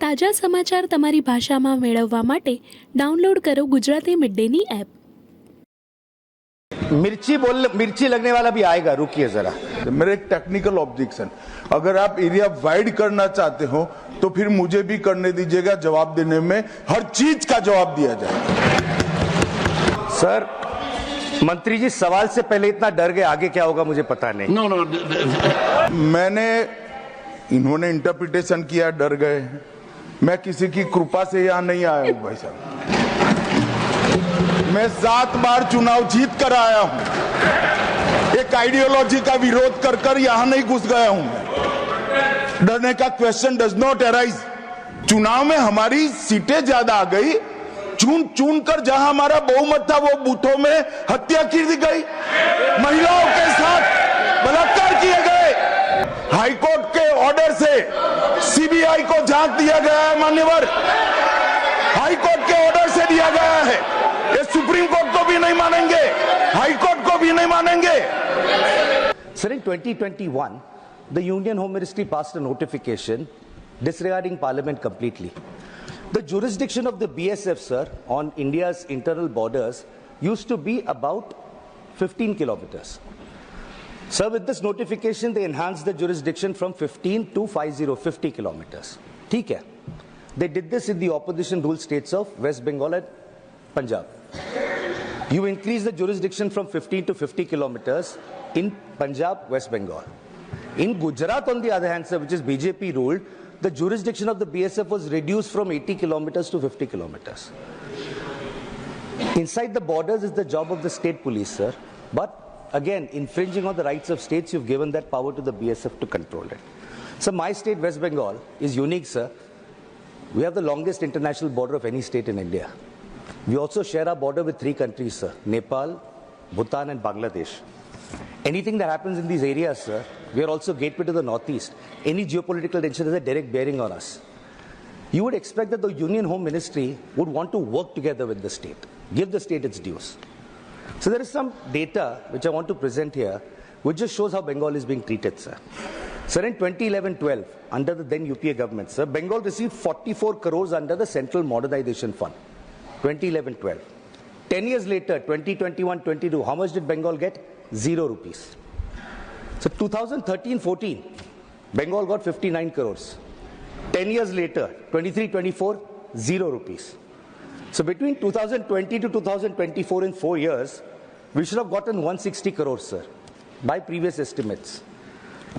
તાજા સમાચાર તમારી ભાષામાં મેળવવા માટે ડાઉનલોડ કરો ગુજરાતી મિડ ડેની એપ। मिर्ची लगने वाला भी आएगा, रुकिए जरा। मेरा एक टेक्निकल ऑब्जेक्शन, अगर आप एरिया वाइड करना चाहते हो तो फिर मुझे भी करने दीजिएगा, जवाब देने में हर चीज का जवाब दिया जाए। सर, मंत्री जी सवाल से पहले इतना डर गए, आगे क्या होगा मुझे पता नहीं। मैंने इन्होंने इंटरप्रिटेशन किया, डर गए। मैं किसी की कृपा से यहाँ नहीं आया हूँ भाई साहब। मैं 7 बार चुनाव जीत कर आया हूँ। एक आइडियोलॉजी का विरोध कर कर यहाँ नहीं घुस गया हूँ मैं। डरने का क्वेश्चन डज नॉट अराइज। चुनाव में हमारी सीटें ज्यादा आ गई, चुन चुन कर जहां हमारा बहुमत था वो बूथों में हत्या की दी गई, महिलाओं के साथ बलात्कार किए गए, हाईकोर्ट के ऑर्डर से सीबीआई को जांच दिया गया है, मान्यवर हाईकोर्ट के ऑर्डर से दिया गया है। ये सुप्रीम कोर्ट को भी नहीं मानेंगे, हाईकोर्ट को भी नहीं मानेंगे। Sir, in 2021, the Union Home Ministry passed a notification disregarding Parliament completely. The jurisdiction of the BSF, sir, on India's internal borders used to be about 15 kilometers. Sir, with this notification, they enhanced the jurisdiction from 15 to 50 kilometers. ठीक है? They did this in the opposition ruled states of West Bengal and Punjab. You increase the jurisdiction from 15 to 50 kilometers in Punjab, West Bengal. In Gujarat, on the other hand, sir, which is BJP ruled, the jurisdiction of the BSF was reduced from 80 kilometers to 50 kilometers. Inside the borders is the job of the state police, sir. But again, infringing on the rights of states, you've given that power to the BSF to control it. So my state, West Bengal, is unique, sir. We have the longest international border of any state in India. We also share our border with 3 countries, sir: Nepal, Bhutan and Bangladesh. Anything that happens in these areas, sir, we are also gateway to the northeast. Any geopolitical tension has a direct bearing on us. You would expect that the Union Home Ministry would want to work together with the state, give the state its dues. So there is some data which I want to present here, which just shows how Bengal is being treated, sir. Sir, in 2011-12, under the then UPA government, sir, Bengal received 44 crores under the Central Modernization Fund. 2011-12. 10 years later, 2021-22, how much did Bengal get? 0 rupees. So 2013-14, Bengal got 59 crores. 10 years later, 23-24, 0 rupees. So between 2020 to 2024, in 4 years, we should have gotten 160 crores, sir, by previous estimates.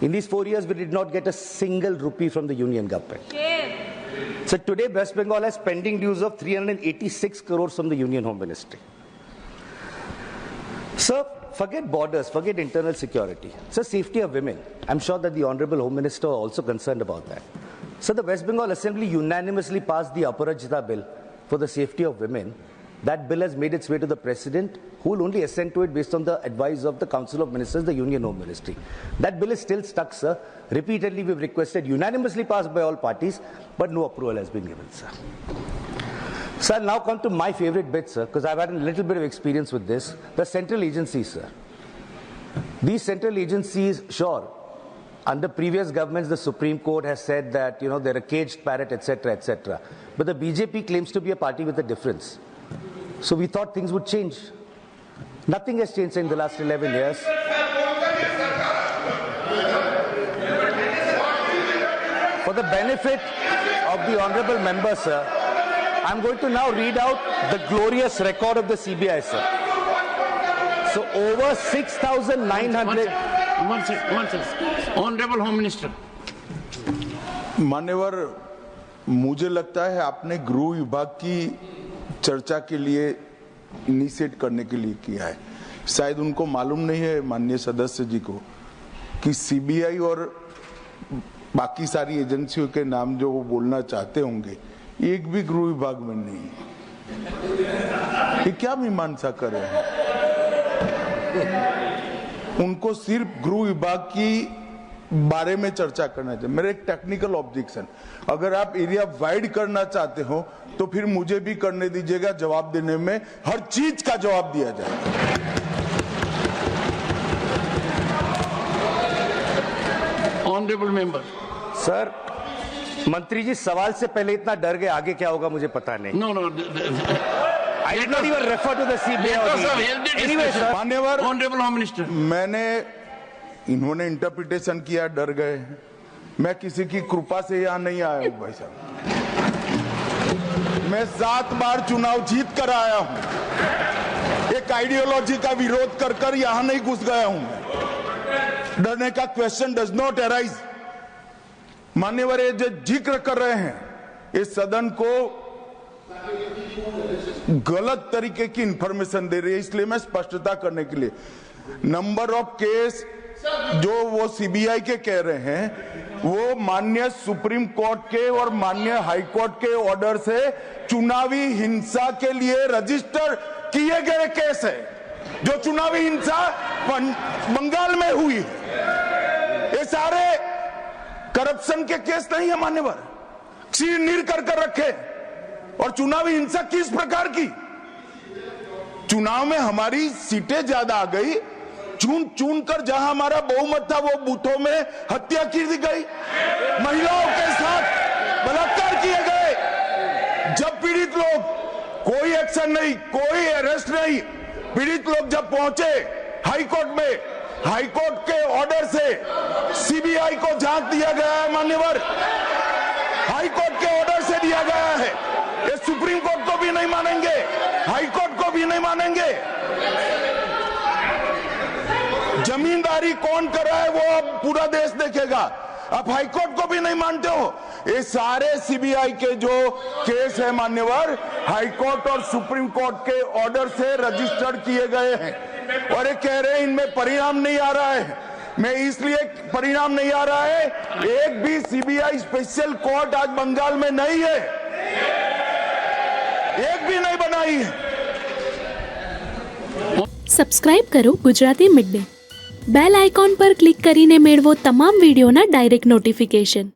In these 4 years, we did not get a single rupee from the union government. So today, West Bengal has pending dues of 386 crores from the Union Home Ministry. Sir, forget borders, forget internal security. Sir, safety of women. I'm sure that the Honorable Home Minister are also concerned about that. So the West Bengal Assembly unanimously passed the Aparajita Bill for the safety of women. That bill has made its way to the President, who will only assent to it based on the advice of the Council of Ministers, the Union Home Ministry. That bill is still stuck, sir. Repeatedly, we've requested, unanimously passed by all parties, but no approval has been given, sir. So I'll now come to my favorite bit, sir, because I've had a little bit of experience with this. The central agencies, sir. These central agencies, sure, under previous governments, the Supreme Court has said that, you know, they're a caged parrot, etc., etc. But the BJP claims to be a party with a difference. So we thought things would change. Nothing has changed in the last 11 years. For the benefit of the honorable member, sir, I'm going to now read out the glorious record of the CBI, sir. So over 6,900... One second. Honorable Home Minister. मान्यवर, मुझे लगता है आपने गृह विभाग की चर्चा के लिए इनिशिएट करने के लिए किया है। शायद उनको मालूम नहीं है, माननीय सदस्य जी को, कि सीबीआई और बाकी सारी एजेंसियों के नाम जो वो बोलना चाहते होंगे, एक भी गृह विभाग में नहीं है। ये क्या मीमांसा कर रहे हैं? उनको सिर्फ गृह विभाग की बारे में चर्चा करना चाहिए। मेरा एक टेक्निकल ऑब्जेक्शन, अगर आप एरिया वाइड करना चाहते हो तो फिर मुझे भी करने दीजिएगा, जवाब देने में हर चीज का जवाब दिया जाए। Honorable member. Sir, मंत्री जी सवाल से पहले इतना डर गए, आगे क्या होगा मुझे पता नहीं. No, no. I did not even refer to the CBI or Let us have the healthy anyway, discussion. sir. मान्यवर, Honorable Home Minister. इन्होंने इंटरप्रिटेशन किया, डर गए. मैं किसी की कृपा से यहाँ नहीं आया हूँ भाई साहब. मैं 7 बार चुनाव जीत कर आया हूँ. एक आइडियोलॉजी का विरोध कर कर यहाँ नहीं घुस गया हूँ मैं. डरने का क्वेश्चन डज नॉट अराइज. मान्यवर, ये जो जिक्र कर रहे हैं, इस सदन को गलत तरीके की इंफॉर्मेशन दे रही है. इसलिए मैं स्पष्टता करने के लिए, नंबर ऑफ केस जो वो सीबीआई के कह रहे हैं, वो माननीय सुप्रीम कोर्ट के और माननीय हाई कोर्ट के ऑर्डर से चुनावी हिंसा के लिए रजिस्टर किए गए केस है. जो चुनावी हिंसा बंगाल में हुई, ये सारे करप्शन के केस नहीं है मान्यवर. चीर कर रखे. और चुनावी हिंसा किस प्रकार की? चुनाव में हमारी सीटें ज्यादा आ गई, चुन कर जहां हमारा बहुमत था वो बूथों में हत्या की दी गई, महिलाओं के साथ बलात्कार किए गए. जब पीड़ित लोग, कोई एक्शन नहीं, कोई अरेस्ट नहीं, पीड़ित लोग जब पहुंचे हाई कोर्ट में, हाई कोर्ट के ऑर्डर से सीबीआई को जांच दिया गया है मान्यवर. हाई कोर्ट के ऑर्डर से दिया गया है. ये सुप्रीम कोर्ट को भी नहीं मानेंगे, हाई कोर्ट को भी नहीं मानेंगे. जमींदारी कौन कर रहा है वो अब पूरा देश देखेगा. आप हाई कोर्ट को भी नहीं मानते हो. ये सारे सीबीआई के जो केस है मान्यवर, हाई कोर्ट और सुप्रीम कोर्ट के ऑर्डर से रजिस्टर्ड किए गए हैं. और ये कह रहे हैं इनमें परिणाम नहीं आ रहा है. मैं इसलिए परिणाम नहीं आ रहा है, एक भी सीबीआई स्पेशल कोर्ट आज बंगाल में नहीं है, एक भी नहीं बनाई है. સબસ્ક્રાઇબ કરો Gujarati mid day. Bell icon પર ક્લિક કરીને મેળવો તમામ વિડીયોના ડાયરેક્ટ નોટિફિકેશન.